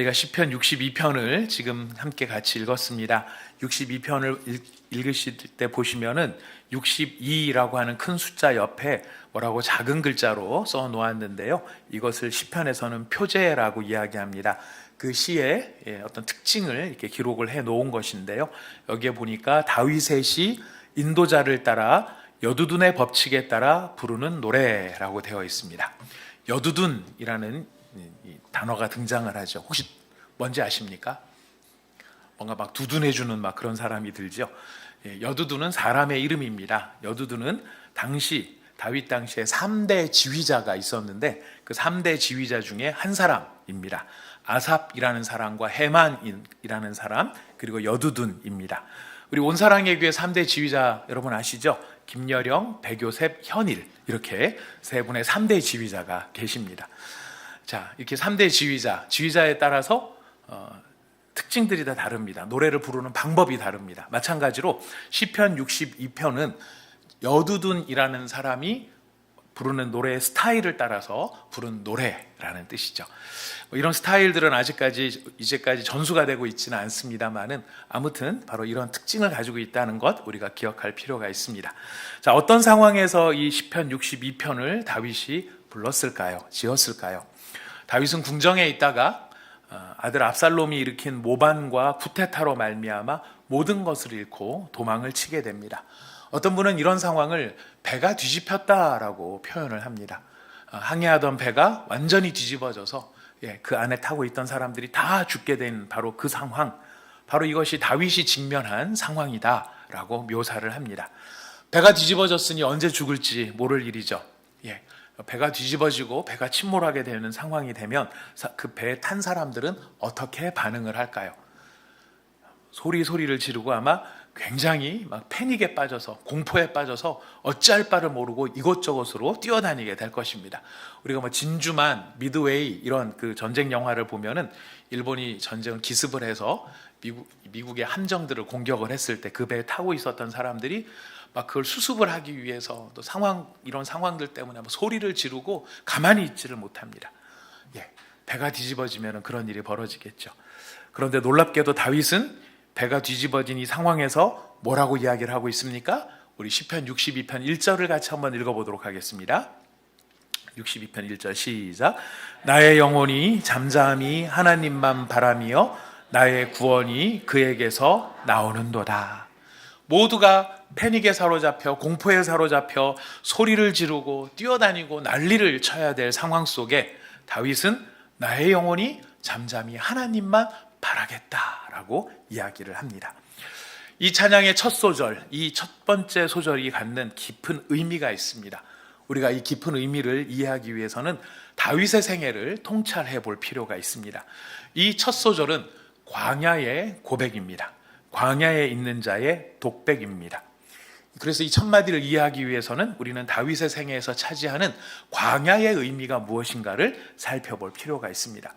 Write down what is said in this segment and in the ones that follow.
저희가 시편 62편을 지금 함께 같이 읽었습니다. 62편을 읽으실 때 보시면은 62라고 하는 큰 숫자 옆에 뭐라고 작은 글자로 써 놓았는데요. 이것을 시편에서는 표제라고 이야기합니다. 그 시의 어떤 특징을 이렇게 기록을 해 놓은 것인데요. 여기에 보니까 다윗의 시 인도자를 따라 여두둔의 법칙에 따라 부르는 노래라고 되어 있습니다. 여두둔이라는 단어가 등장을 하죠. 혹시 뭔지 아십니까? 뭔가 막 두둔해주는 막 그런 사람이 들죠. 여두둔은 사람의 이름입니다. 여두둔은 다윗 당시에 3대 지휘자가 있었는데 그 3대 지휘자 중에 한 사람입니다. 아삽이라는 사람과 헤만이라는 사람, 그리고 여두둔입니다. 우리 온사랑의 교회 3대 지휘자 여러분 아시죠? 김여령, 백요셉, 현일, 이렇게 세 분의 3대 지휘자가 계십니다. 자, 이렇게 3대 지휘자에 따라서 특징들이 다 다릅니다. 노래를 부르는 방법이 다릅니다. 마찬가지로 시편 62편은 여두둔이라는 사람이 부르는 노래의 스타일을 따라서 부른 노래라는 뜻이죠. 이런 스타일들은 이제까지 전수가 되고 있지는 않습니다만은 아무튼 바로 이런 특징을 가지고 있다는 것 우리가 기억할 필요가 있습니다. 자, 어떤 상황에서 이 시편 62편을 다윗이 불렀을까요? 지었을까요? 다윗은 궁정에 있다가 아들 압살롬이 일으킨 모반과 쿠데타로 말미암아 모든 것을 잃고 도망을 치게 됩니다. 어떤 분은 이런 상황을 배가 뒤집혔다라고 표현을 합니다. 항해하던 배가 완전히 뒤집어져서 그 안에 타고 있던 사람들이 다 죽게 된 바로 그 상황, 바로 이것이 다윗이 직면한 상황이다라고 묘사를 합니다. 배가 뒤집어졌으니 언제 죽을지 모를 일이죠. 배가 뒤집어지고 배가 침몰하게 되는 상황이 되면 그 배에 탄 사람들은 어떻게 반응을 할까요? 소리를 지르고 아마 굉장히 막 패닉에 빠져서, 공포에 빠져서 어찌할 바를 모르고 이곳저곳으로 뛰어다니게 될 것입니다. 우리가 진주만, 미드웨이 이런 그 전쟁 영화를 보면은 일본이 전쟁을 기습을 해서 미국의 함정들을 공격을 했을 때 그 배에 타고 있었던 사람들이 막 그걸 수습을 하기 위해서 또 이런 상황들 때문에 소리를 지르고 가만히 있지를 못합니다. 배가 뒤집어지면 그런 일이 벌어지겠죠. 그런데 놀랍게도 다윗은 배가 뒤집어진 이 상황에서 뭐라고 이야기를 하고 있습니까? 우리 시편 62편 1절을 같이 한번 읽어보도록 하겠습니다. 62편 1절 시작. 나의 영혼이 잠잠히 하나님만 바라며 나의 구원이 그에게서 나오는도다. 모두가 패닉에 사로잡혀, 공포에 사로잡혀 소리를 지르고 뛰어다니고 난리를 쳐야 될 상황 속에 다윗은 나의 영혼이 잠잠히 하나님만 바라겠다라고 이야기를 합니다. 이 찬양의 첫 소절, 이 첫 번째 소절이 갖는 깊은 의미가 있습니다. 우리가 이 깊은 의미를 이해하기 위해서는 다윗의 생애를 통찰해 볼 필요가 있습니다. 이 첫 소절은 광야의 고백입니다. 광야에 있는 자의 독백입니다. 그래서 이 첫 마디를 이해하기 위해서는 우리는 다윗의 생애에서 차지하는 광야의 의미가 무엇인가를 살펴볼 필요가 있습니다.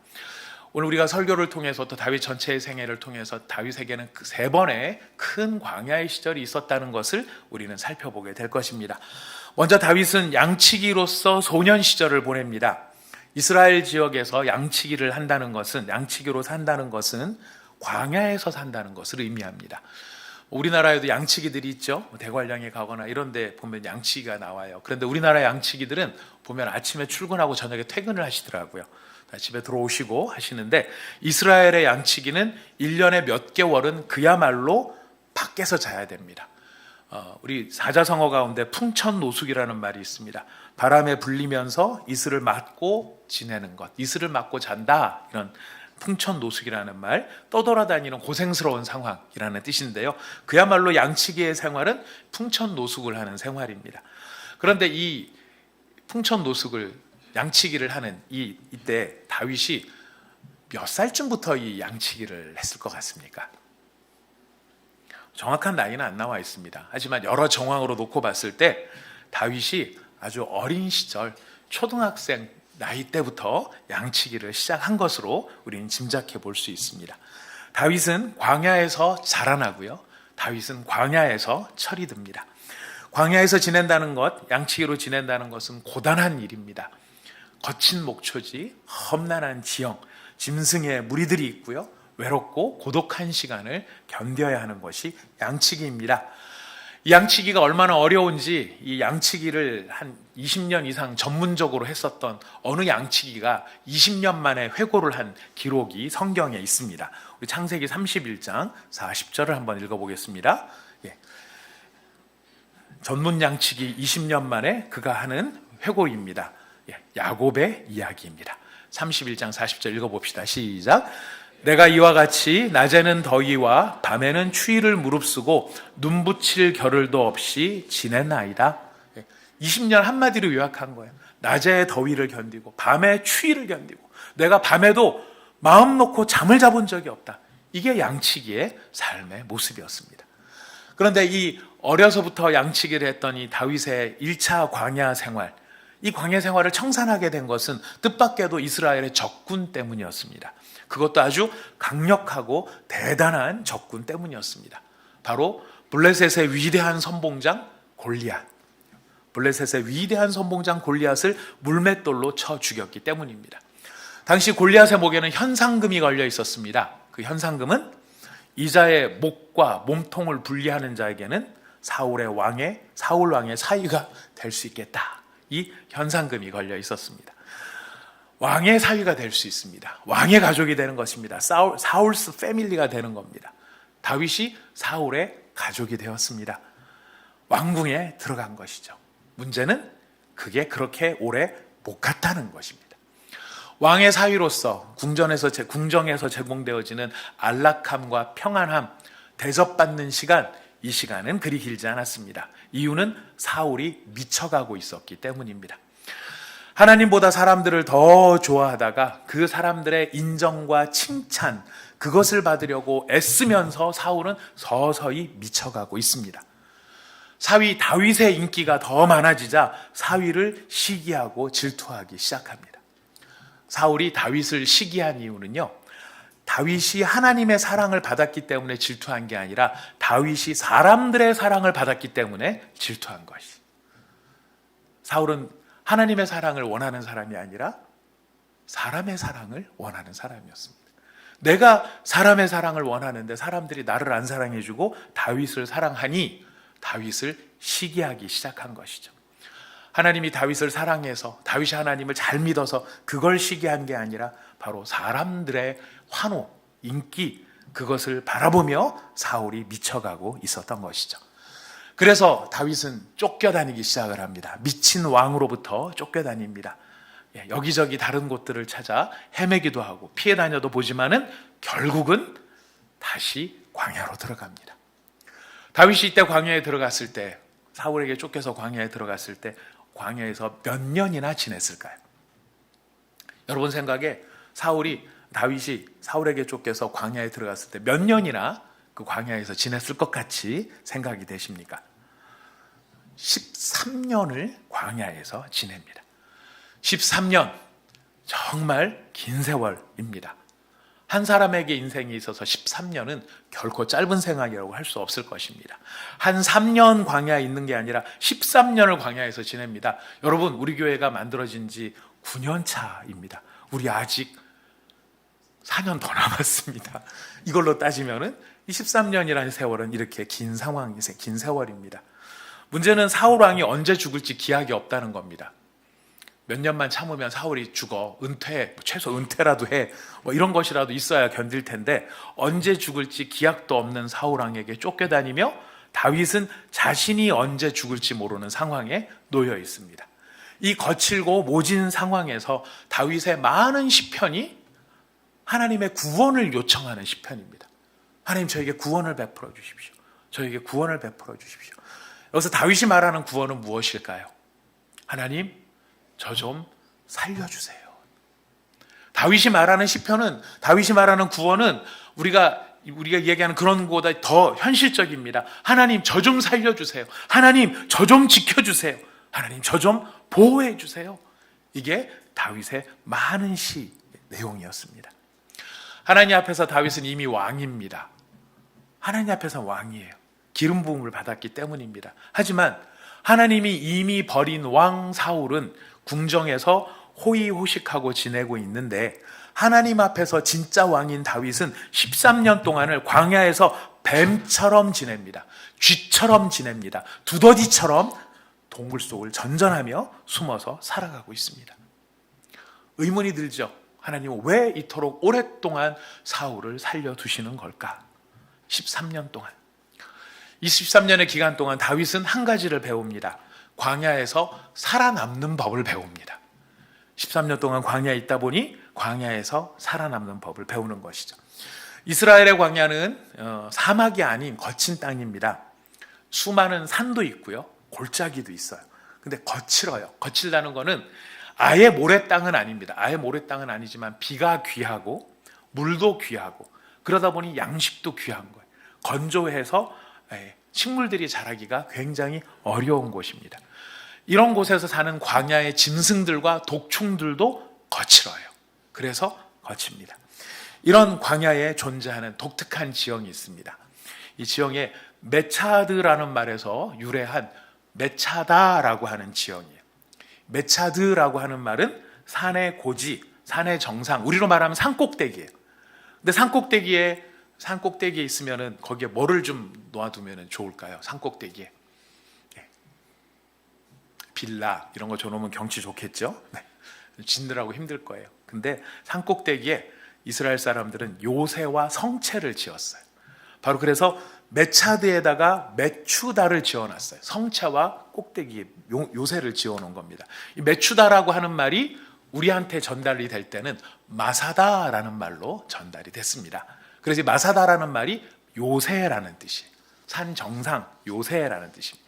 오늘 우리가 설교를 통해서 또 다윗 전체의 생애를 통해서 다윗에게는 그 3번의 큰 광야의 시절이 있었다는 것을 우리는 살펴보게 될 것입니다. 먼저 다윗은 양치기로서 소년 시절을 보냅니다. 이스라엘 지역에서 양치기로 산다는 것은 광야에서 산다는 것을 의미합니다. 우리나라에도 양치기들이 있죠. 대관령에 가거나 이런 데 보면 양치기가 나와요. 그런데 우리나라 양치기들은 보면 아침에 출근하고 저녁에 퇴근을 하시더라고요. 집에 들어오시고 하시는데 이스라엘의 양치기는 1년에 몇 개월은 그야말로 밖에서 자야 됩니다. 우리 사자성어 가운데 풍천노숙이라는 말이 있습니다. 바람에 불리면서 이슬을 맞고 지내는 것, 이슬을 맞고 잔다, 이런 풍천노숙이라는 말, 떠돌아다니는 고생스러운 상황이라는 뜻인데요. 그야말로 양치기의 생활은 풍천노숙을 하는 생활입니다. 그런데 이 양치기를 하는 이때 다윗이 몇 살쯤부터 이 양치기를 했을 것 같습니까? 정확한 나이는 안 나와 있습니다. 하지만 여러 정황으로 놓고 봤을 때 다윗이 아주 어린 시절, 초등학생 나이 때부터 양치기를 시작한 것으로 우리는 짐작해 볼 수 있습니다. 다윗은 광야에서 자라나고요. 다윗은 광야에서 철이 듭니다. 광야에서 지낸다는 것, 양치기로 지낸다는 것은 고단한 일입니다. 거친 목초지, 험난한 지형, 짐승의 무리들이 있고요. 외롭고 고독한 시간을 견뎌야 하는 것이 양치기입니다. 이 양치기가 얼마나 어려운지 이 양치기를 한 20년 이상 전문적으로 했었던 어느 양치기가 20년 만에 회고를 한 기록이 성경에 있습니다. 우리 창세기 31장 40절을 한번 읽어보겠습니다. 예. 전문 양치기 20년 만에 그가 하는 회고입니다. 예. 야곱의 이야기입니다. 31장 40절 읽어봅시다. 시작. 내가 이와 같이 낮에는 더위와 밤에는 추위를 무릅쓰고 눈 붙일 겨를도 없이 지냈나이다. 20년 한마디로 요약한 거예요. 낮에 더위를 견디고 밤에 추위를 견디고 내가 밤에도 마음 놓고 잠을 자본 적이 없다. 이게 양치기의 삶의 모습이었습니다. 그런데 이 어려서부터 양치기를 했던 이 다윗의 1차 광야 생활, 이 광야 생활을 청산하게 된 것은 뜻밖에도 이스라엘의 적군 때문이었습니다. 그것도 아주 강력하고 대단한 적군 때문이었습니다. 바로 블레셋의 위대한 선봉장 골리앗. 블레셋의 위대한 선봉장 골리앗을 물맷돌로 쳐 죽였기 때문입니다. 당시 골리앗의 목에는 현상금이 걸려 있었습니다. 그 현상금은 이자의 목과 몸통을 분리하는 자에게는 사울 왕의 사위가 될 수 있겠다. 이 현상금이 걸려 있었습니다. 왕의 사위가 될 수 있습니다. 왕의 가족이 되는 것입니다. 사울스 패밀리가 되는 겁니다. 다윗이 사울의 가족이 되었습니다. 왕궁에 들어간 것이죠. 문제는 그게 그렇게 오래 못 갔다는 것입니다. 왕의 사위로서 궁정에서 제공되어지는 안락함과 평안함, 대접받는 시간, 이 시간은 그리 길지 않았습니다. 이유는 사울이 미쳐가고 있었기 때문입니다. 하나님보다 사람들을 더 좋아하다가 그 사람들의 인정과 칭찬, 그것을 받으려고 애쓰면서 사울은 서서히 미쳐가고 있습니다. 사위 다윗의 인기가 더 많아지자 사위를 시기하고 질투하기 시작합니다. 사울이 다윗을 시기한 이유는요, 다윗이 하나님의 사랑을 받았기 때문에 질투한 게 아니라 다윗이 사람들의 사랑을 받았기 때문에 질투한 것이. 사울은 하나님의 사랑을 원하는 사람이 아니라 사람의 사랑을 원하는 사람이었습니다. 내가 사람의 사랑을 원하는데 사람들이 나를 안 사랑해주고 다윗을 사랑하니 다윗을 시기하기 시작한 것이죠. 하나님이 다윗을 사랑해서 다윗이 하나님을 잘 믿어서 그걸 시기한 게 아니라 바로 사람들의 환호, 인기, 그것을 바라보며 사울이 미쳐가고 있었던 것이죠. 그래서 다윗은 쫓겨다니기 시작을 합니다. 미친 왕으로부터 쫓겨다닙니다. 여기저기 다른 곳들을 찾아 헤매기도 하고 피해 다녀도 보지만은 결국은 다시 광야로 들어갑니다. 다윗이 이때 광야에 들어갔을 때, 사울에게 쫓겨서 광야에 들어갔을 때 광야에서 몇 년이나 지냈을까요? 여러분 생각에 다윗이 사울에게 쫓겨서 광야에 들어갔을 때 몇 년이나 그 광야에서 지냈을 것 같이 생각이 되십니까? 13년을 광야에서 지냅니다. 13년, 정말 긴 세월입니다. 한 사람에게 인생에 있어서 13년은 결코 짧은 생활이라고 할 수 없을 것입니다. 한 3년 광야에 있는 게 아니라 13년을 광야에서 지냅니다. 여러분, 우리 교회가 만들어진 지 9년 차입니다. 우리 아직 4년 더 남았습니다. 이걸로 따지면은 13년이라는 세월은 이렇게 긴 세월입니다. 문제는 사울 왕이 언제 죽을지 기약이 없다는 겁니다. 몇 년만 참으면 사울이 죽어, 최소 은퇴라도 해, 이런 것이라도 있어야 견딜 텐데 언제 죽을지 기약도 없는 사울 왕에게 쫓겨다니며 다윗은 자신이 언제 죽을지 모르는 상황에 놓여 있습니다. 이 거칠고 모진 상황에서 다윗의 많은 시편이 하나님의 구원을 요청하는 시편입니다. 하나님, 저에게 구원을 베풀어 주십시오. 저에게 구원을 베풀어 주십시오. 여기서 다윗이 말하는 구원은 무엇일까요? 하나님, 저 좀 살려주세요. 다윗이 말하는 시편은, 다윗이 말하는 구원은 우리가 얘기하는 그런 것보다 더 현실적입니다. 하나님, 저 좀 살려주세요. 하나님, 저 좀 지켜주세요. 하나님, 저 좀 보호해 주세요. 이게 다윗의 많은 시 내용이었습니다. 하나님 앞에서 다윗은 이미 왕입니다. 하나님 앞에서 왕이에요. 기름 부음을 받았기 때문입니다. 하지만 하나님이 이미 버린 왕 사울은 궁정에서 호의호식하고 지내고 있는데 하나님 앞에서 진짜 왕인 다윗은 13년 동안을 광야에서 뱀처럼 지냅니다. 쥐처럼 지냅니다. 두더지처럼 동굴 속을 전전하며 숨어서 살아가고 있습니다. 의문이 들죠. 하나님은 왜 이토록 오랫동안 사울을 살려두시는 걸까? 13년 동안. 이 13년의 기간 동안 다윗은 한 가지를 배웁니다. 광야에서 살아남는 법을 배웁니다. 13년 동안 광야에 있다 보니 광야에서 살아남는 법을 배우는 것이죠. 이스라엘의 광야는 사막이 아닌 거친 땅입니다. 수많은 산도 있고요, 골짜기도 있어요. 근데 거칠어요. 거칠다는 거는 아예 모래땅은 아닙니다. 아예 모래땅은 아니지만 비가 귀하고 물도 귀하고 그러다 보니 양식도 귀한 거예요. 건조해서 식물들이 자라기가 굉장히 어려운 곳입니다. 이런 곳에서 사는 광야의 짐승들과 독충들도 거칠어요. 그래서 거칩니다. 이런 광야에 존재하는 독특한 지형이 있습니다. 이 지형에 메차드라는 말에서 유래한 메차다라고 하는 지형이에요. 메차드라고 하는 말은 산의 고지, 산의 정상, 우리로 말하면 산꼭대기예요. 근데 산꼭대기에 있으면은 거기에 뭐를 좀 놓아두면 좋을까요? 산꼭대기에 빌라 이런 거 줘놓으면 경치 좋겠죠? 네. 짓느라고 힘들 거예요. 근데 산꼭대기에 이스라엘 사람들은 요새와 성체를 지었어요. 바로 그래서 메차드에다가 메추다를 지어놨어요. 성체와 꼭대기에 요새를 지어놓은 겁니다. 이 메추다라고 하는 말이 우리한테 전달이 될 때는 마사다라는 말로 전달이 됐습니다. 그래서 이 마사다라는 말이 요새라는 뜻이에요. 산 정상 요새라는 뜻입니다.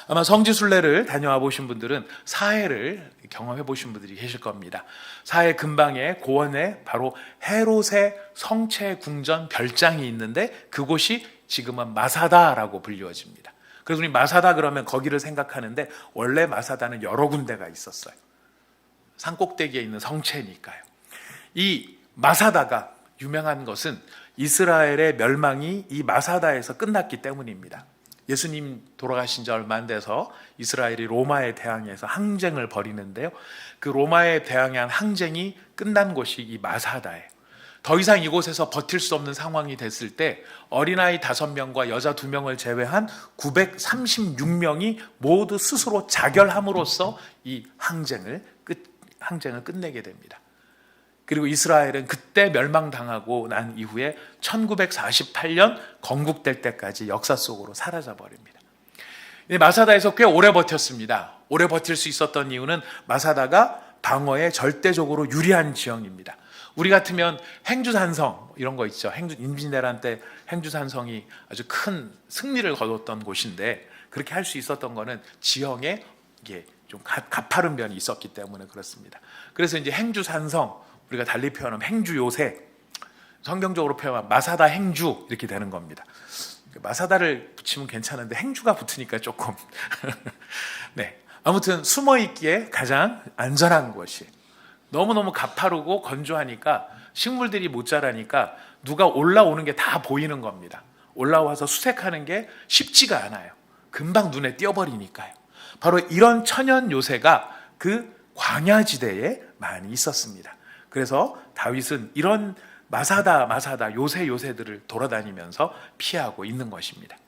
아마 성지순례를 다녀와 보신 분들은 사해를 경험해 보신 분들이 계실 겁니다. 사해 근방에 고원에 바로 헤롯의 성체 궁전 별장이 있는데 그곳이 지금은 마사다라고 불리워집니다. 그래서 우리 마사다 그러면 거기를 생각하는데 원래 마사다는 여러 군데가 있었어요. 산꼭대기에 있는 성체니까요. 이 마사다가 유명한 것은 이스라엘의 멸망이 이 마사다에서 끝났기 때문입니다. 예수님 돌아가신 지 얼마 안 돼서 이스라엘이 로마에 대항해서 항쟁을 벌이는데요. 그 로마에 대항한 항쟁이 끝난 곳이 이 마사다예요. 더 이상 이곳에서 버틸 수 없는 상황이 됐을 때 어린아이 5명과 여자 2명을 제외한 936명이 모두 스스로 자결함으로써 이 항쟁을 끝내게 됩니다. 그리고 이스라엘은 그때 멸망당하고 난 이후에 1948년 건국될 때까지 역사 속으로 사라져버립니다. 마사다에서 꽤 오래 버텼습니다. 오래 버틸 수 있었던 이유는 마사다가 방어에 절대적으로 유리한 지형입니다. 우리 같으면 행주산성 이런 거 있죠. 임진왜란 때 행주산성이 아주 큰 승리를 거뒀던 곳인데 그렇게 할 수 있었던 거는 지형에 이게 좀 가파른 면이 있었기 때문에 그렇습니다. 그래서 이제 행주산성 우리가 달리 표현하면 행주요새, 성경적으로 표현하면 마사다 행주 이렇게 되는 겁니다. 마사다를 붙이면 괜찮은데 행주가 붙으니까 조금 네. 아무튼 숨어있기에 가장 안전한 곳이 너무너무 가파르고 건조하니까 식물들이 못 자라니까 누가 올라오는 게 다 보이는 겁니다. 올라와서 수색하는 게 쉽지가 않아요. 금방 눈에 띄어버리니까요. 바로 이런 천연 요새가 그 광야지대에 많이 있었습니다. 그래서 다윗은 이런 마사다 요새들을 돌아다니면서 피하고 있는 것입니다.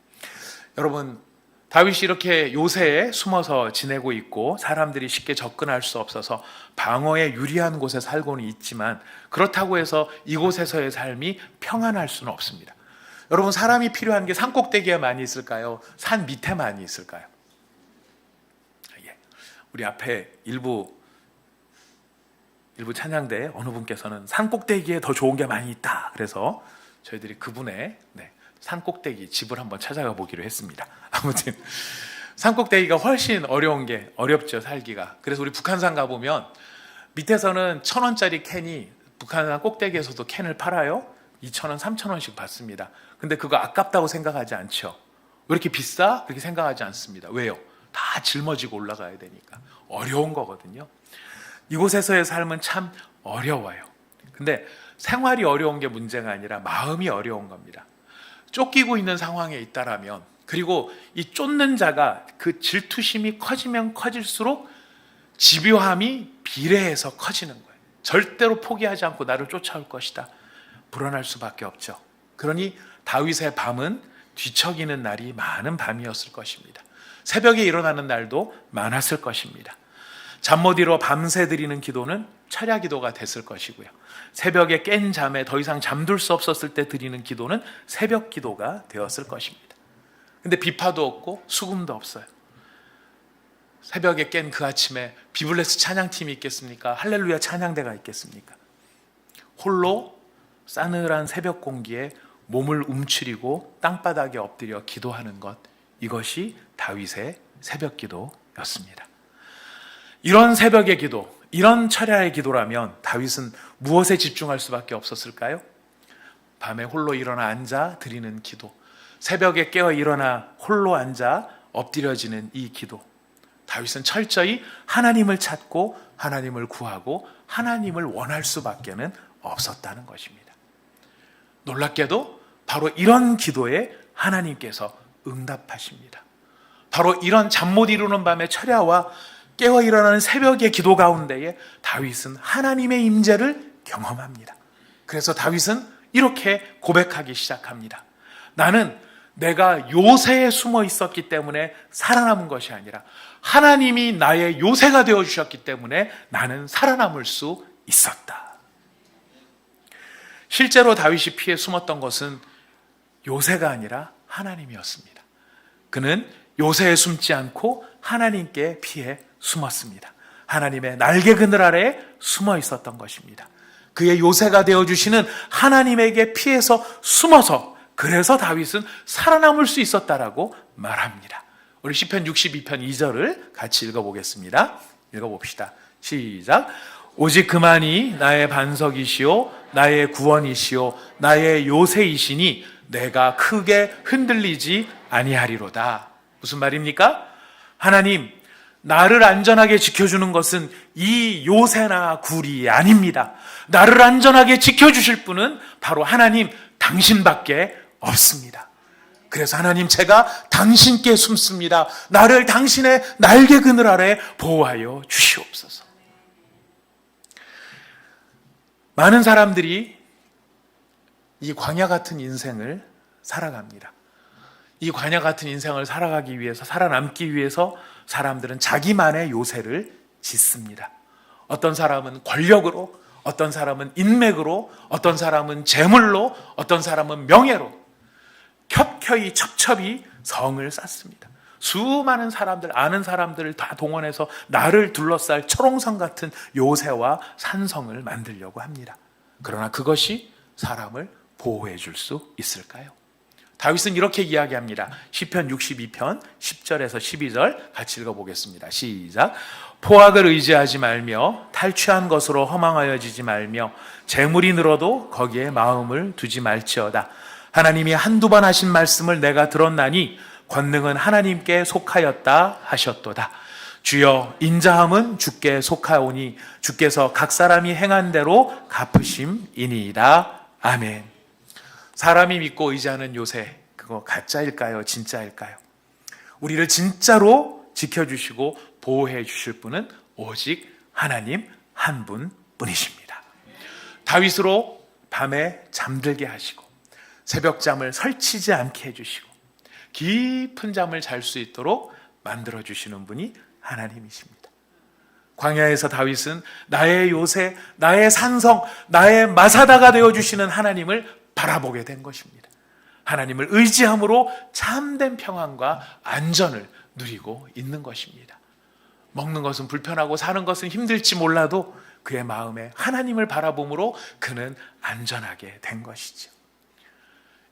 여러분, 다윗이 이렇게 요새에 숨어서 지내고 있고 사람들이 쉽게 접근할 수 없어서 방어에 유리한 곳에 살고는 있지만 그렇다고 해서 이곳에서의 삶이 평안할 수는 없습니다. 여러분, 사람이 필요한 게 산꼭대기에 많이 있을까요? 산 밑에 많이 있을까요? 우리 앞에 일부 찬양대에 어느 분께서는 산꼭대기에 더 좋은 게 많이 있다. 그래서 저희들이 그분의 산꼭대기 집을 한번 찾아가 보기로 했습니다. 아무튼 산꼭대기가 훨씬 어렵죠, 살기가. 그래서 우리 북한산 가보면 밑에서는 1,000원짜리 캔이 북한산 꼭대기에서도 캔을 팔아요. 2,000원, 3,000원씩 받습니다. 근데 그거 아깝다고 생각하지 않죠. 왜 이렇게 비싸? 그렇게 생각하지 않습니다. 왜요? 다 짊어지고 올라가야 되니까. 어려운 거거든요. 이곳에서의 삶은 참 어려워요. 근데 생활이 어려운 게 문제가 아니라 마음이 어려운 겁니다. 쫓기고 있는 상황에 있다라면, 그리고 이 쫓는 자가 그 질투심이 커지면 커질수록 집요함이 비례해서 커지는 거예요. 절대로 포기하지 않고 나를 쫓아올 것이다. 불안할 수밖에 없죠. 그러니 다윗의 밤은 뒤척이는 날이 많은 밤이었을 것입니다. 새벽에 일어나는 날도 많았을 것입니다. 잠 못 이뤄 밤새 드리는 기도는 철야 기도가 됐을 것이고요. 새벽에 깬 잠에 더 이상 잠들 수 없었을 때 드리는 기도는 새벽 기도가 되었을 것입니다. 근데 비파도 없고 수금도 없어요. 새벽에 깬 그 아침에 비블레스 찬양팀이 있겠습니까? 할렐루야 찬양대가 있겠습니까? 홀로 싸늘한 새벽 공기에 몸을 움츠리고 땅바닥에 엎드려 기도하는 것, 이것이 다윗의 새벽 기도였습니다. 이런 새벽의 기도, 이런 철야의 기도라면 다윗은 무엇에 집중할 수밖에 없었을까요? 밤에 홀로 일어나 앉아 드리는 기도, 새벽에 깨어 일어나 홀로 앉아 엎드려지는 이 기도. 다윗은 철저히 하나님을 찾고 하나님을 구하고 하나님을 원할 수밖에는 없었다는 것입니다. 놀랍게도 바로 이런 기도에 하나님께서 응답하십니다. 바로 이런 잠 못 이루는 밤의 철야와 깨어 일어나는 새벽의 기도 가운데에 다윗은 하나님의 임재를 경험합니다. 그래서 다윗은 이렇게 고백하기 시작합니다. 나는 내가 요새에 숨어 있었기 때문에 살아남은 것이 아니라 하나님이 나의 요새가 되어주셨기 때문에 나는 살아남을 수 있었다. 실제로 다윗이 피해 숨었던 것은 요새가 아니라 하나님이었습니다. 그는 요새에 숨지 않고 하나님께 피해 숨었습니다. 하나님의 날개 그늘 아래에 숨어 있었던 것입니다. 그의 요새가 되어주시는 하나님에게 피해서 숨어서, 그래서 다윗은 살아남을 수 있었다라고 말합니다. 우리 시편 62편 2절을 같이 읽어보겠습니다. 읽어봅시다. 시작. 오직 그만이 나의 반석이시오 나의 구원이시오 나의 요새이시니 내가 크게 흔들리지 아니하리로다. 무슨 말입니까? 하나님, 나를 안전하게 지켜주는 것은 이 요새나 굴이 아닙니다. 나를 안전하게 지켜주실 분은 바로 하나님 당신밖에 없습니다. 그래서 하나님, 제가 당신께 숨습니다. 나를 당신의 날개 그늘 아래 보호하여 주시옵소서. 많은 사람들이 이 광야 같은 인생을 살아갑니다. 이 광야 같은 인생을 살아가기 위해서, 살아남기 위해서 사람들은 자기만의 요새를 짓습니다. 어떤 사람은 권력으로, 어떤 사람은 인맥으로, 어떤 사람은 재물로, 어떤 사람은 명예로 겹켜이 첩첩이 성을 쌓습니다. 수많은 사람들, 아는 사람들을 다 동원해서 나를 둘러쌀 철옹성 같은 요새와 산성을 만들려고 합니다. 그러나 그것이 사람을 보호해 줄 수 있을까요? 다윗은 이렇게 이야기합니다. 시편 62편 10절에서 12절 같이 읽어보겠습니다. 시작. 포악을 의지하지 말며 탈취한 것으로 허망하여지지 말며 재물이 늘어도 거기에 마음을 두지 말지어다. 하나님이 한두 번 하신 말씀을 내가 들었나니 권능은 하나님께 속하였다 하셨도다. 주여, 인자함은 주께 속하오니 주께서 각 사람이 행한 대로 갚으심이니이다. 아멘. 사람이 믿고 의지하는 요새, 그거 가짜일까요? 진짜일까요? 우리를 진짜로 지켜주시고 보호해 주실 분은 오직 하나님 한 분뿐이십니다. 다윗으로 밤에 잠들게 하시고 새벽잠을 설치지 않게 해주시고 깊은 잠을 잘 수 있도록 만들어주시는 분이 하나님이십니다. 광야에서 다윗은 나의 요새, 나의 산성, 나의 마사다가 되어주시는 하나님을 바라보게 된 것입니다. 하나님을 의지함으로 참된 평안과 안전을 누리고 있는 것입니다. 먹는 것은 불편하고 사는 것은 힘들지 몰라도 그의 마음에 하나님을 바라봄으로 그는 안전하게 된 것이죠.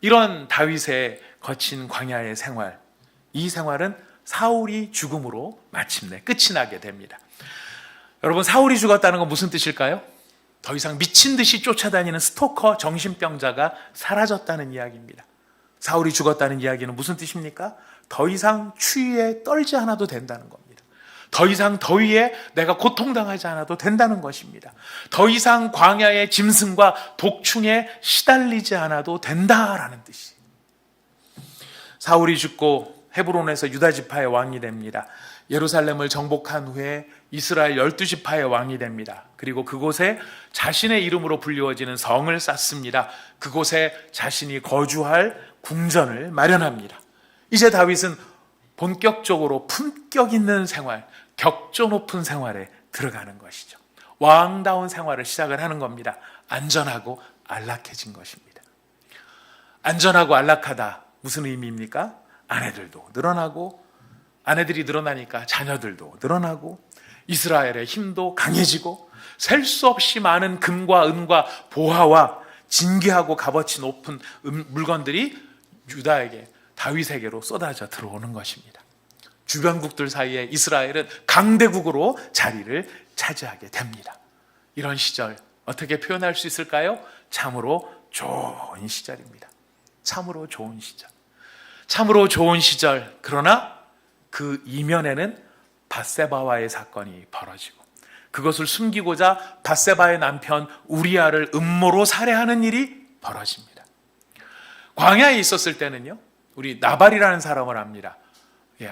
이런 다윗의 거친 광야의 생활, 이 생활은 사울이 죽음으로 마침내 끝이 나게 됩니다. 여러분, 사울이 죽었다는 건 무슨 뜻일까요? 더 이상 미친 듯이 쫓아다니는 스토커 정신병자가 사라졌다는 이야기입니다. 사울이 죽었다는 이야기는 무슨 뜻입니까? 더 이상 추위에 떨지 않아도 된다는 겁니다. 더 이상 더위에 내가 고통당하지 않아도 된다는 것입니다. 더 이상 광야의 짐승과 독충에 시달리지 않아도 된다라는 뜻이. 사울이 죽고 헤브론에서 유다 지파의 왕이 됩니다. 예루살렘을 정복한 후에 이스라엘 12지파의 왕이 됩니다. 그리고 그곳에 자신의 이름으로 불리워지는 성을 쌓습니다. 그곳에 자신이 거주할 궁전을 마련합니다. 이제 다윗은 본격적으로 품격 있는 생활, 격조 높은 생활에 들어가는 것이죠. 왕다운 생활을 시작을 하는 겁니다. 안전하고 안락해진 것입니다. 안전하고 안락하다 무슨 의미입니까? 아내들도 늘어나고, 아내들이 늘어나니까 자녀들도 늘어나고, 이스라엘의 힘도 강해지고, 셀 수 없이 많은 금과 은과 보화와 진귀하고 값어치 높은 물건들이 유다에게, 다윗에게로 쏟아져 들어오는 것입니다. 주변국들 사이에 이스라엘은 강대국으로 자리를 차지하게 됩니다. 이런 시절 어떻게 표현할 수 있을까요? 참으로 좋은 시절입니다. 참으로 좋은 시절. 참으로 좋은 시절. 그러나 그 이면에는 밧세바와의 사건이 벌어지고, 그것을 숨기고자 밧세바의 남편 우리아를 음모로 살해하는 일이 벌어집니다. 광야에 있었을 때는요, 우리 나발이라는 사람을 압니다.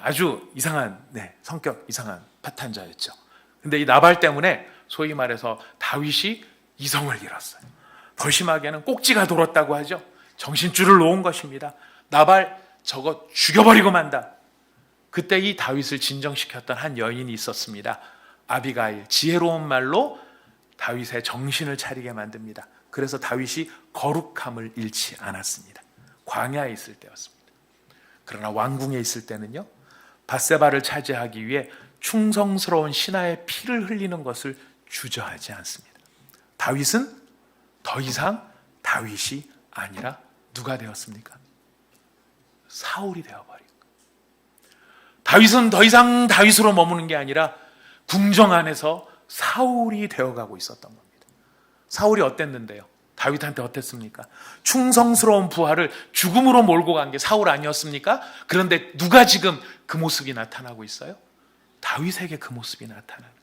아주 이상한, 성격 이상한 파탄자였죠. 근데 이 나발 때문에 소위 말해서 다윗이 이성을 잃었어요. 더 심하게는 꼭지가 돌았다고 하죠. 정신줄을 놓은 것입니다. 나발 저거 죽여버리고 만다. 그때 이 다윗을 진정시켰던 한 여인이 있었습니다. 아비가일, 지혜로운 말로 다윗의 정신을 차리게 만듭니다. 그래서 다윗이 거룩함을 잃지 않았습니다. 광야에 있을 때였습니다. 그러나 왕궁에 있을 때는요, 밧세바를 차지하기 위해 충성스러운 신하의 피를 흘리는 것을 주저하지 않습니다. 다윗은 더 이상 다윗이 아니라 누가 되었습니까? 사울이 되어버린 거예요. 다윗은 더 이상 다윗으로 머무는 게 아니라 궁정 안에서 사울이 되어가고 있었던 겁니다. 사울이 어땠는데요? 다윗한테 어땠습니까? 충성스러운 부하를 죽음으로 몰고 간 게 사울 아니었습니까? 그런데 누가 지금 그 모습이 나타나고 있어요? 다윗에게 그 모습이 나타나는.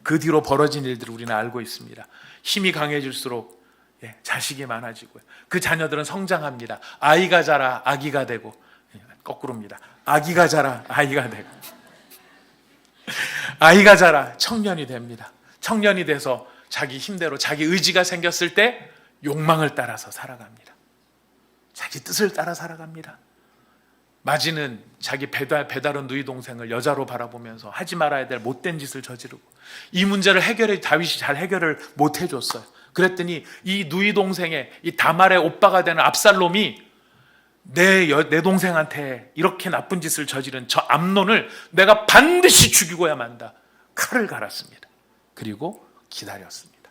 그 뒤로 벌어진 일들을 우리는 알고 있습니다. 힘이 강해질수록 자식이 많아지고요. 그 자녀들은 성장합니다. 아이가 자라 아기가 되고, 거꾸로입니다. 아기가 자라 아이가 되고, 아이가 자라 청년이 됩니다. 청년이 돼서 자기 힘대로 자기 의지가 생겼을 때 욕망을 따라서 살아갑니다. 자기 뜻을 따라 살아갑니다. 마지는 자기 배다른 누이 동생을 여자로 바라보면서 하지 말아야 될 못된 짓을 저지르고, 이 문제를 다윗이 잘 해결을 못 해줬어요. 그랬더니 이 누이 동생의, 이 다말의 오빠가 되는 압살롬이 내 동생한테 이렇게 나쁜 짓을 저지른 저 암논을 내가 반드시 죽이고야 만다. 칼을 갈았습니다. 그리고 기다렸습니다.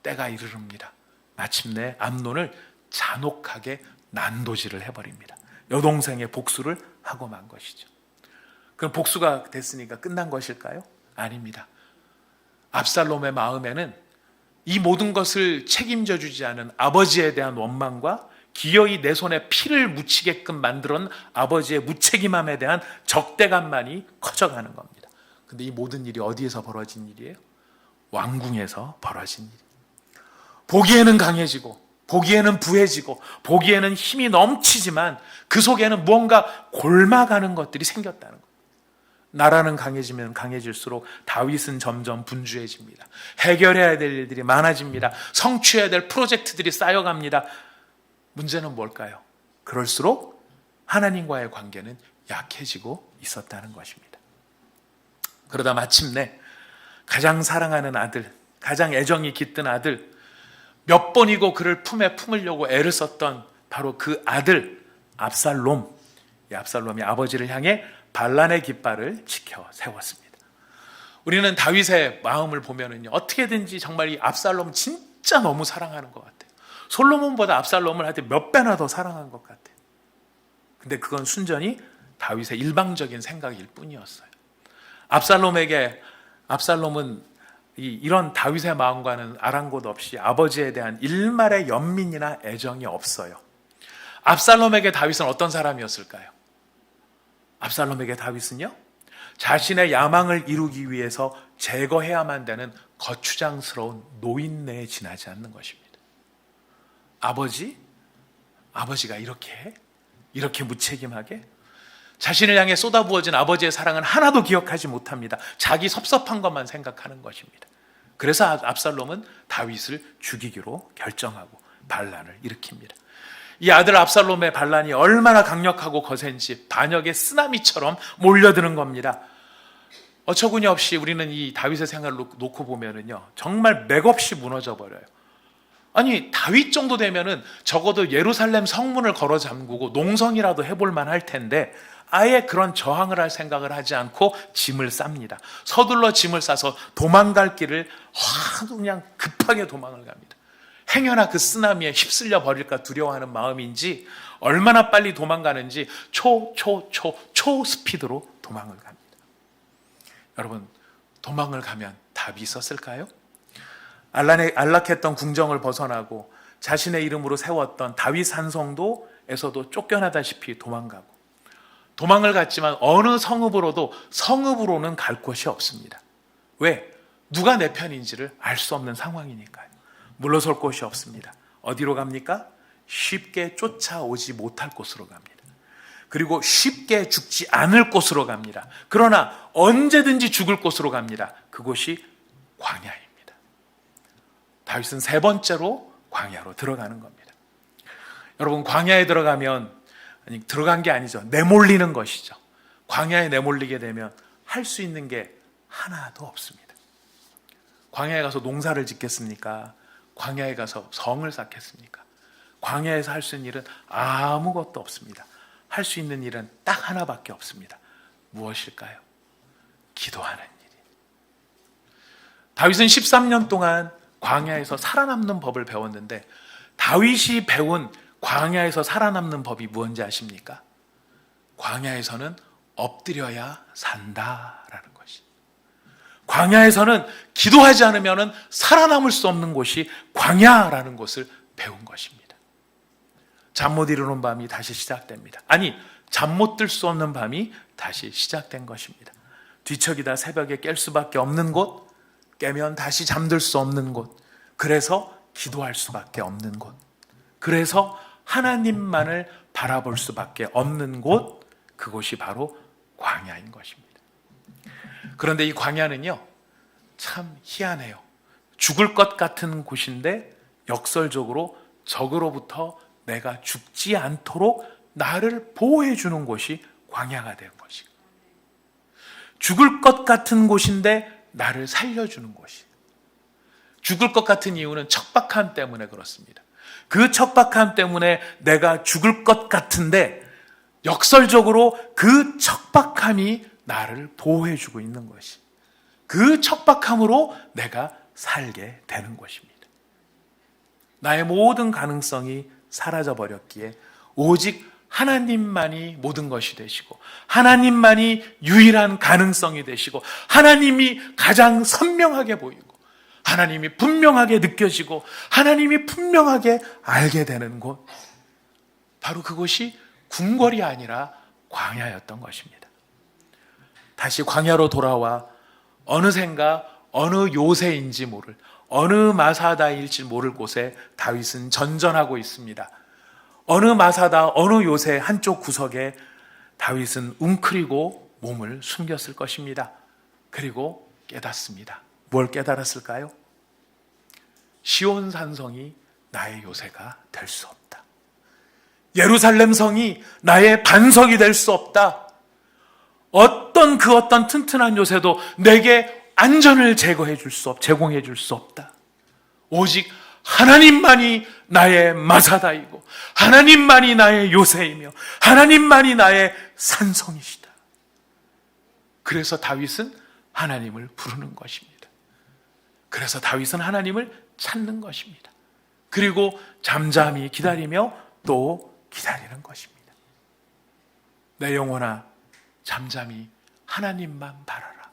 때가 이르릅니다. 마침내 암논을 잔혹하게 난도질을 해버립니다. 여동생의 복수를 하고 만 것이죠. 그럼 복수가 됐으니까 끝난 것일까요? 아닙니다. 압살롬의 마음에는 이 모든 것을 책임져 주지 않은 아버지에 대한 원망과 기어이 내 손에 피를 묻히게끔 만들었던 아버지의 무책임함에 대한 적대감만이 커져가는 겁니다. 근데 이 모든 일이 어디에서 벌어진 일이에요? 왕궁에서 벌어진 일. 보기에는 강해지고, 보기에는 부해지고, 보기에는 힘이 넘치지만 그 속에는 무언가 골마가는 것들이 생겼다는 거예요. 나라는 강해지면 강해질수록 다윗은 점점 분주해집니다. 해결해야 될 일들이 많아집니다. 성취해야 될 프로젝트들이 쌓여갑니다. 문제는 뭘까요? 그럴수록 하나님과의 관계는 약해지고 있었다는 것입니다. 그러다 마침내 가장 사랑하는 아들, 가장 애정이 깃든 아들, 몇 번이고 그를 품에 품으려고 애를 썼던 바로 그 아들 압살롬, 이 압살롬이 아버지를 향해 반란의 깃발을 지켜 세웠습니다. 우리는 다윗의 마음을 보면은요, 어떻게든지 정말 이 압살롬 진짜 너무 사랑하는 것 같아요. 솔로몬보다 압살롬을 하여튼 몇 배나 더 사랑한 것 같아요. 근데 그건 순전히 다윗의 일방적인 생각일 뿐이었어요. 압살롬은 이런 다윗의 마음과는 아랑곳 없이 아버지에 대한 일말의 연민이나 애정이 없어요. 압살롬에게 다윗은 어떤 사람이었을까요? 압살롬에게 다윗은요, 자신의 야망을 이루기 위해서 제거해야만 되는 거추장스러운 노인네에 지나지 않는 것입니다. 아버지가 이렇게 무책임하게 자신을 향해 쏟아부어진 아버지의 사랑은 하나도 기억하지 못합니다. 자기 섭섭한 것만 생각하는 것입니다. 그래서 압살롬은 다윗을 죽이기로 결정하고 반란을 일으킵니다. 이 아들 압살롬의 반란이 얼마나 강력하고 거센지 반역의 쓰나미처럼 몰려드는 겁니다. 어처구니 없이 우리는 이 다윗의 생활을 놓고 보면은요, 정말 맥없이 무너져 버려요. 아니, 다윗 정도 되면은 적어도 예루살렘 성문을 걸어 잠그고 농성이라도 해볼 만할 텐데 아예 그런 저항을 할 생각을 하지 않고 짐을 쌉니다. 서둘러 짐을 싸서 도망갈 길을 그냥 급하게 도망을 갑니다. 행여나 그 쓰나미에 휩쓸려 버릴까 두려워하는 마음인지 얼마나 빨리 도망가는지 초 스피드로 도망을 갑니다. 여러분, 도망을 가면 답이 있었을까요? 안락했던 궁정을 벗어나고 자신의 이름으로 세웠던 다윗 산성도에서도 쫓겨나다시피 도망가고, 도망을 갔지만 어느 성읍으로는 갈 곳이 없습니다. 왜? 누가 내 편인지를 알 수 없는 상황이니까요. 물러설 곳이 없습니다. 어디로 갑니까? 쉽게 쫓아오지 못할 곳으로 갑니다. 그리고 쉽게 죽지 않을 곳으로 갑니다. 그러나 언제든지 죽을 곳으로 갑니다. 그곳이 광야입니다. 다윗은 세 번째로 광야로 들어가는 겁니다. 여러분, 광야에 들어가면, 들어간 게 아니죠. 내몰리는 것이죠. 광야에 내몰리게 되면 할 수 있는 게 하나도 없습니다. 광야에 가서 농사를 짓겠습니까? 광야에 가서 성을 쌓겠습니까? 광야에서 할 수 있는 일은 아무것도 없습니다. 할 수 있는 일은 딱 하나밖에 없습니다. 무엇일까요? 기도하는 일이. 다윗은 13년 동안 광야에서 살아남는 법을 배웠는데, 다윗이 배운 광야에서 살아남는 법이 무엇인지 아십니까? 광야에서는 엎드려야 산다라는 것이. 광야에서는 기도하지 않으면 살아남을 수 없는 곳이 광야라는 것을 배운 것입니다. 잠 못 이루는 밤이 다시 시작됩니다. 아니, 잠 못 들 수 없는 밤이 다시 시작된 것입니다. 뒤척이다 새벽에 깰 수밖에 없는 곳, 깨면 다시 잠들 수 없는 곳, 그래서 기도할 수밖에 없는 곳, 그래서 하나님만을 바라볼 수밖에 없는 곳, 그곳이 바로 광야인 것입니다. 그런데 이 광야는요, 참 희한해요. 죽을 것 같은 곳인데 역설적으로 적으로부터 내가 죽지 않도록 나를 보호해 주는 곳이 광야가 된 것이고, 죽을 것 같은 곳인데 나를 살려주는 곳이. 죽을 것 같은 이유는 척박함 때문에 그렇습니다. 그 척박함 때문에 내가 죽을 것 같은데 역설적으로 그 척박함이 나를 보호해주고 있는 것이, 그 척박함으로 내가 살게 되는 것입니다. 나의 모든 가능성이 사라져버렸기에 오직 하나님만이 모든 것이 되시고, 하나님만이 유일한 가능성이 되시고, 하나님이 가장 선명하게 보이고, 하나님이 분명하게 느껴지고, 하나님이 분명하게 알게 되는 곳, 바로 그곳이 궁궐이 아니라 광야였던 것입니다. 다시 광야로 돌아와 어느샌가 어느 요새인지 모를, 어느 마사다일지 모를 곳에 다윗은 전전하고 있습니다. 어느 마사다, 어느 요새 한쪽 구석에 다윗은 웅크리고 몸을 숨겼을 것입니다. 그리고 깨닫습니다. 뭘 깨달았을까요? 시온 산성이 나의 요새가 될 수 없다. 예루살렘 성이 나의 반석이 될 수 없다. 어떤 튼튼한 요새도 내게 안전을 제공해 줄 수 없다. 오직 하나님만이 나의 마사다이고, 하나님만이 나의 요새이며, 하나님만이 나의 산성이시다. 그래서 다윗은 하나님을 부르는 것입니다. 그래서 다윗은 하나님을 찾는 것입니다. 그리고 잠잠히 기다리며 또 기다리는 것입니다. 내 영혼아, 잠잠히 하나님만 바라라.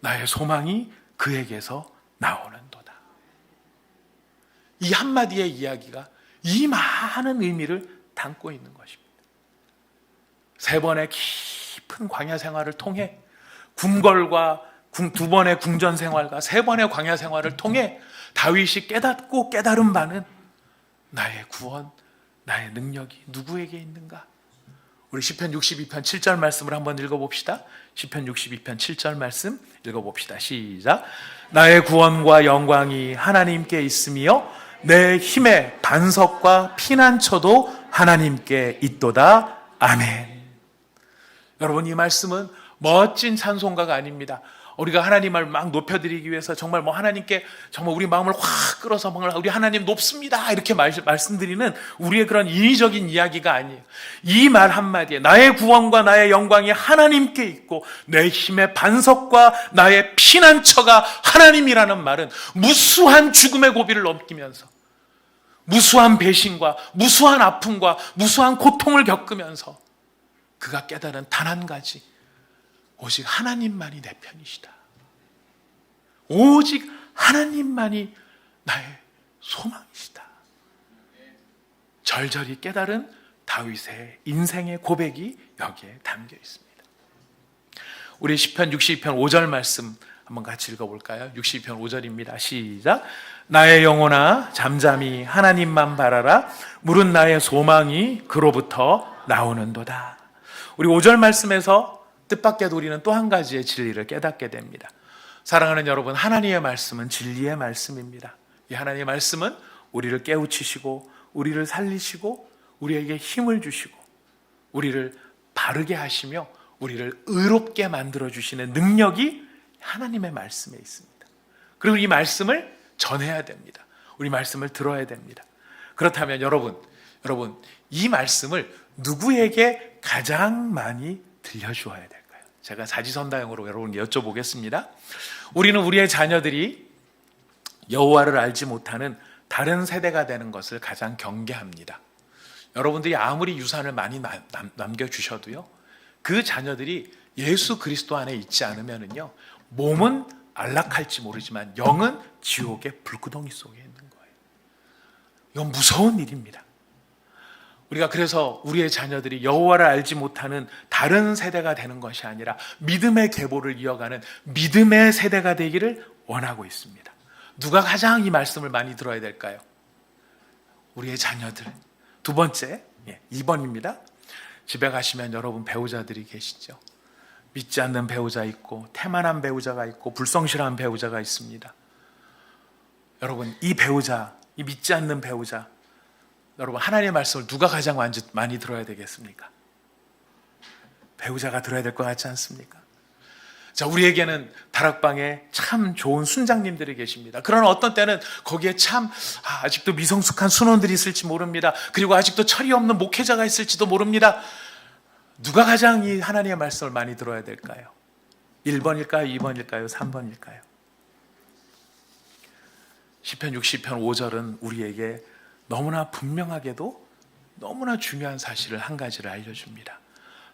나의 소망이 그에게서 나오는도다. 이 한마디의 이야기가 이 많은 의미를 담고 있는 것입니다. 세 번의 깊은 광야 생활을 통해, 궁궐과 두 번의 궁전 생활과 세 번의 광야 생활을 통해 다윗이 깨닫고 깨달은 바는 나의 구원, 나의 능력이 누구에게 있는가? 우리 시편 62편 7절 말씀을 한번 읽어봅시다. 시편 62편 7절 말씀 읽어봅시다. 시작. 나의 구원과 영광이 하나님께 있으며 내 힘의 반석과 피난처도 하나님께 있도다. 아멘. 여러분, 이 말씀은 멋진 찬송가가 아닙니다. 우리가 하나님을 막 높여드리기 위해서 정말 하나님께 정말 우리 마음을 확 끌어서 우리 하나님 높습니다 이렇게 말씀드리는 우리의 그런 인위적인 이야기가 아니에요. 이 말 한마디에 나의 구원과 나의 영광이 하나님께 있고 내 힘의 반석과 나의 피난처가 하나님이라는 말은 무수한 죽음의 고비를 넘기면서 무수한 배신과 무수한 아픔과 무수한 고통을 겪으면서 그가 깨달은 단 한 가지, 오직 하나님만이 내 편이시다. 오직 하나님만이 나의 소망이시다. 절절히 깨달은 다윗의 인생의 고백이 여기에 담겨 있습니다. 우리 시편 62편 5절 말씀 한번 같이 읽어볼까요? 62편 5절입니다. 시작. 나의 영혼아 잠잠히 하나님만 바라라. 물은 나의 소망이 그로부터 나오는도다. 우리 5절 말씀에서 뜻밖에도 우리는 또 한 가지의 진리를 깨닫게 됩니다. 사랑하는 여러분, 하나님의 말씀은 진리의 말씀입니다. 이 하나님의 말씀은 우리를 깨우치시고 우리를 살리시고 우리에게 힘을 주시고 우리를 바르게 하시며 우리를 의롭게 만들어주시는 능력이 하나님의 말씀에 있습니다. 그리고 이 말씀을 전해야 됩니다. 우리 말씀을 들어야 됩니다. 그렇다면 여러분, 이 말씀을 누구에게 가장 많이 들려주어야 될까요? 제가 사지선다형으로 여러분께 여쭤보겠습니다. 우리는 우리의 자녀들이 여호와를 알지 못하는 다른 세대가 되는 것을 가장 경계합니다. 여러분들이 아무리 유산을 많이 남겨주셔도요, 그 자녀들이 예수 그리스도 안에 있지 않으면요, 몸은 안락할지 모르지만 영은 지옥의 불구덩이 속에 있는 거예요. 이건 무서운 일입니다. 우리가 그래서 우리의 자녀들이 여호와를 알지 못하는 다른 세대가 되는 것이 아니라 믿음의 계보를 이어가는 믿음의 세대가 되기를 원하고 있습니다. 누가 가장 이 말씀을 많이 들어야 될까요? 우리의 자녀들. 두 번째, 2번입니다. 집에 가시면 여러분 배우자들이 계시죠. 믿지 않는 배우자 있고 태만한 배우자가 있고 불성실한 배우자가 있습니다. 여러분, 이 배우자, 이 믿지 않는 배우자, 여러분 하나님의 말씀을 누가 가장 많이 들어야 되겠습니까? 배우자가 들어야 될 것 같지 않습니까? 자, 우리에게는 다락방에 참 좋은 순장님들이 계십니다. 그러나 어떤 때는 거기에 참 아직도 미성숙한 순원들이 있을지 모릅니다. 그리고 아직도 철이 없는 목회자가 있을지도 모릅니다. 누가 가장 이 하나님의 말씀을 많이 들어야 될까요? 1번일까요? 2번일까요? 3번일까요? 시편 60편 5절은 우리에게 너무나 분명하게도 너무나 중요한 사실을 한 가지를 알려줍니다.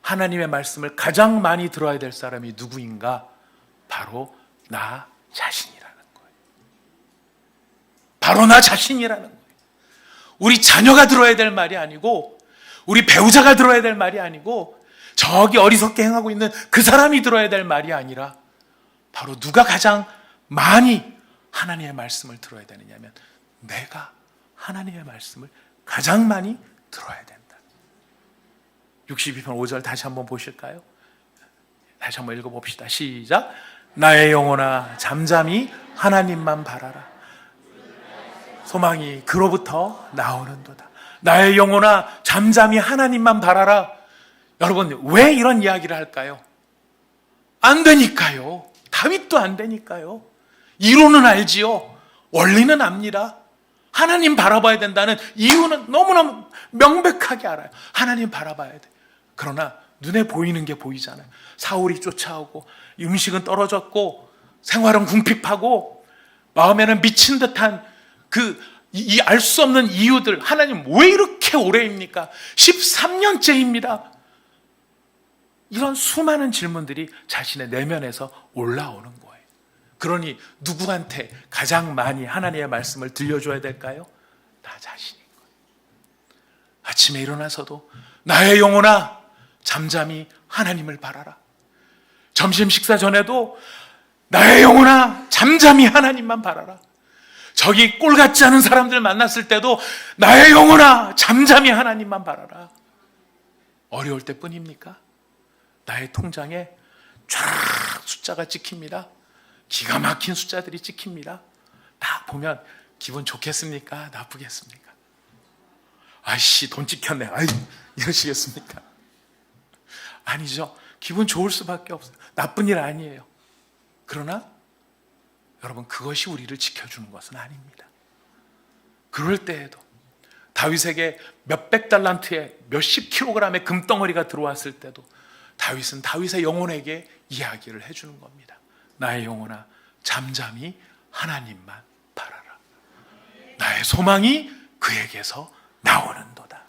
하나님의 말씀을 가장 많이 들어야 될 사람이 누구인가? 바로 나 자신이라는 거예요. 바로 나 자신이라는 거예요. 우리 자녀가 들어야 될 말이 아니고 우리 배우자가 들어야 될 말이 아니고 저기 어리석게 행하고 있는 그 사람이 들어야 될 말이 아니라 바로 누가 가장 많이 하나님의 말씀을 들어야 되느냐면 내가 하나님의 말씀을 가장 많이 들어야 된다. 62편 5절 다시 한번 보실까요? 다시 한번 읽어봅시다. 시작. 나의 영혼아 잠잠히 하나님만 바라라. 소망이 그로부터 나오는도다. 나의 영혼아 잠잠히 하나님만 바라라. 여러분, 왜 이런 이야기를 할까요? 안 되니까요. 다윗도 안 되니까요. 이론은 알지요. 원리는 압니다. 하나님 바라봐야 된다는 이유는 너무나 명백하게 알아요. 하나님 바라봐야 돼. 그러나 눈에 보이는 게 보이잖아요. 사울이 쫓아오고 음식은 떨어졌고 생활은 궁핍하고 마음에는 미친 듯한 이 알 수 없는 이유들. 하나님 왜 이렇게 오래입니까? 13년째입니다. 이런 수많은 질문들이 자신의 내면에서 올라오는 거예요. 그러니 누구한테 가장 많이 하나님의 말씀을 들려줘야 될까요? 나 자신인 거예요. 아침에 일어나서도 나의 영혼아 잠잠히 하나님을 바라라. 점심 식사 전에도 나의 영혼아 잠잠히 하나님만 바라라. 저기 꼴 같지 않은 사람들 만났을 때도 나의 영혼아 잠잠히 하나님만 바라라. 어려울 때뿐입니까? 나의 통장에 쫙 숫자가 찍힙니다. 기가 막힌 숫자들이 찍힙니다. 딱 보면 기분 좋겠습니까? 나쁘겠습니까? 아이씨, 돈 찍혔네. 아이, 이러시겠습니까? 아니죠. 기분 좋을 수밖에 없어요. 나쁜 일 아니에요. 그러나 여러분, 그것이 우리를 지켜주는 것은 아닙니다. 그럴 때에도 다윗에게 몇백 달란트의 몇십 킬로그램의 금덩어리가 들어왔을 때도 다윗은 다윗의 영혼에게 이야기를 해주는 겁니다. 나의 영혼아, 잠잠히 하나님만 바라라. 나의 소망이 그에게서 나오는도다.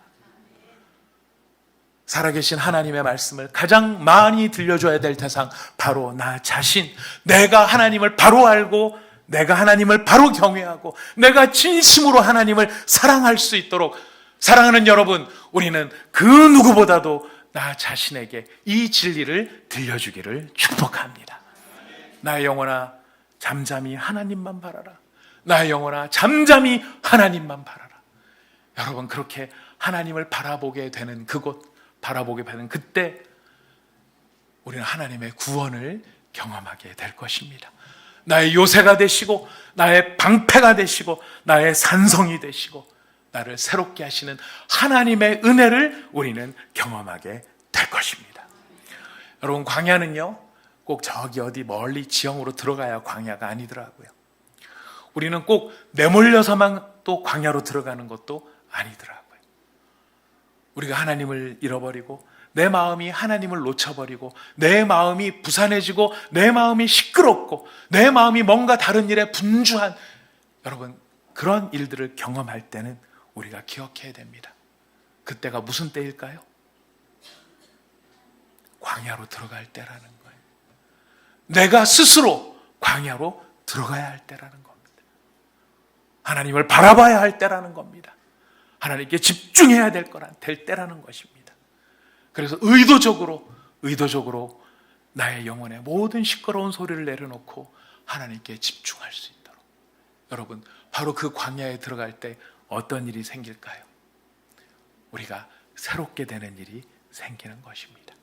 살아계신 하나님의 말씀을 가장 많이 들려줘야 될 대상, 바로 나 자신. 내가 하나님을 바로 알고, 내가 하나님을 바로 경외하고, 내가 진심으로 하나님을 사랑할 수 있도록, 사랑하는 여러분, 우리는 그 누구보다도 나 자신에게 이 진리를 들려주기를 축복합니다. 나의 영혼아, 잠잠히 하나님만 바라라. 나의 영혼아, 잠잠히 하나님만 바라라. 여러분, 그렇게 하나님을 바라보게 되는 그곳, 바라보게 되는 그때 우리는 하나님의 구원을 경험하게 될 것입니다. 나의 요새가 되시고, 나의 방패가 되시고, 나의 산성이 되시고, 나를 새롭게 하시는 하나님의 은혜를 우리는 경험하게 될 것입니다. 여러분, 광야는요, 꼭 저기 어디 멀리 지형으로 들어가야 광야가 아니더라고요. 우리는 꼭 내몰려서만 또 광야로 들어가는 것도 아니더라고요. 우리가 하나님을 잃어버리고, 내 마음이 하나님을 놓쳐버리고, 내 마음이 부산해지고, 내 마음이 시끄럽고, 내 마음이 뭔가 다른 일에 분주한, 여러분, 그런 일들을 경험할 때는 우리가 기억해야 됩니다. 그때가 무슨 때일까요? 광야로 들어갈 때라는 거예요. 내가 스스로 광야로 들어가야 할 때라는 겁니다. 하나님을 바라봐야 할 때라는 겁니다. 하나님께 집중해야 될 때라는 것입니다. 그래서 의도적으로 나의 영혼의 모든 시끄러운 소리를 내려놓고 하나님께 집중할 수 있도록. 여러분, 바로 그 광야에 들어갈 때 어떤 일이 생길까요? 우리가 새롭게 되는 일이 생기는 것입니다.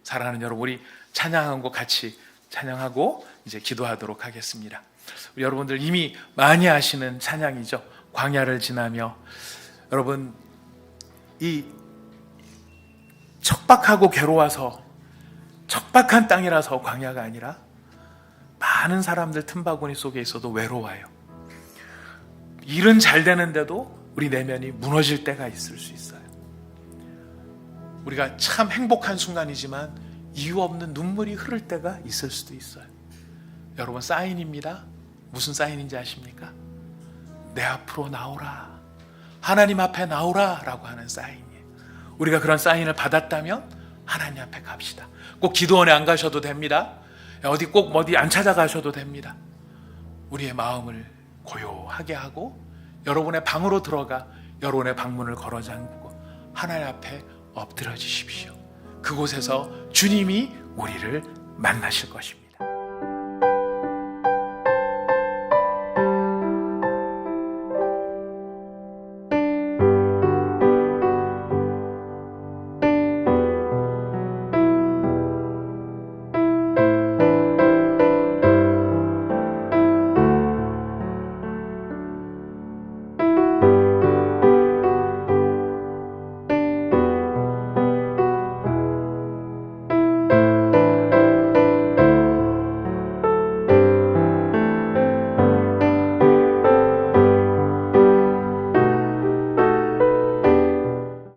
사랑하는 여러분, 우리 찬양한 거 같이 찬양하고 이제 기도하도록 하겠습니다. 우리 여러분들 이미 많이 아시는 찬양이죠. 광야를 지나며. 여러분, 이 척박하고 괴로워서, 척박한 땅이라서 광야가 아니라 많은 사람들 틈바구니 속에 있어도 외로워요. 일은 잘 되는데도 우리 내면이 무너질 때가 있을 수 있어요. 우리가 참 행복한 순간이지만 이유 없는 눈물이 흐를 때가 있을 수도 있어요. 여러분, 사인입니다. 무슨 사인인지 아십니까? 내 앞으로 나오라, 하나님 앞에 나오라 라고 하는 사인이에요. 우리가 그런 사인을 받았다면 하나님 앞에 갑시다. 꼭 기도원에 안 가셔도 됩니다. 어디 안 찾아가셔도 됩니다. 우리의 마음을 고요하게 하고 여러분의 방으로 들어가 여러분의 방문을 걸어 잠그고 하나님 앞에 엎드려지십시오. 그곳에서 주님이 우리를 만나실 것입니다.